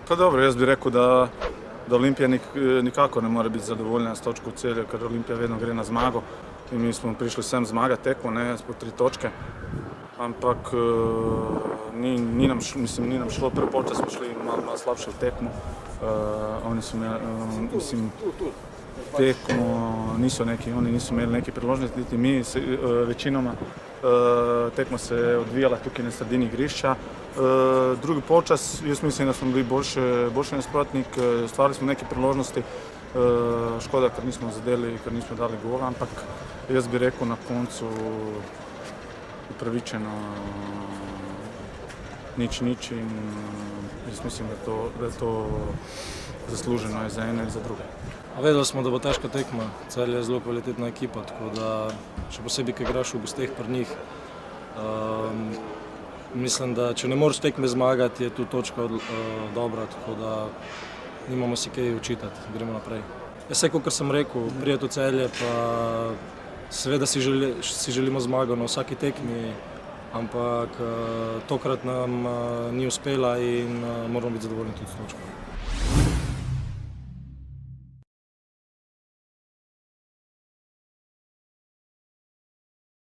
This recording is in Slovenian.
Pa dobro, jaz bi rekel, da Olimpija nikakor ne more biti zadovoljna s točko v Celju, ker Olimpija vedno gre na zmago in mi smo prišli sem zmagati tekmo, ne, po 3 točke. Ampak ni nam šlo, prepolča smo šli malo slabše v tekmo. Oni so imeli, tekmo niso oni niso imeli neke priložnosti, niti mi večinoma. Tekma se je odvijala tukaj na sredini igrišča. Drugi polčas, jaz mislim, da smo bili boljši nasprotnik, stvarili smo neke priložnosti. Škoda, ker nismo zadeli, ker nismo dali gola, ampak jaz bi rekel na koncu upravičeno nič in jaz mislim, da je to zasluženo je za ene in za druge. Vedeli smo, da bo težka tekma. Celje je zelo kvalitetna ekipa, tako da še posebej, ko igraš v gosteh pri njih. Mislim, da če ne moreš tekme zmagati, je tu točka dobra, tako da nimamo si kaj učitati, gremo naprej. Jaz se, kot sem rekel, prijeti v Celje, pa seveda si želimo zmago na vsaki tekmi, ampak tokrat nam ni uspela in moramo biti zadovoljni tudi s točko.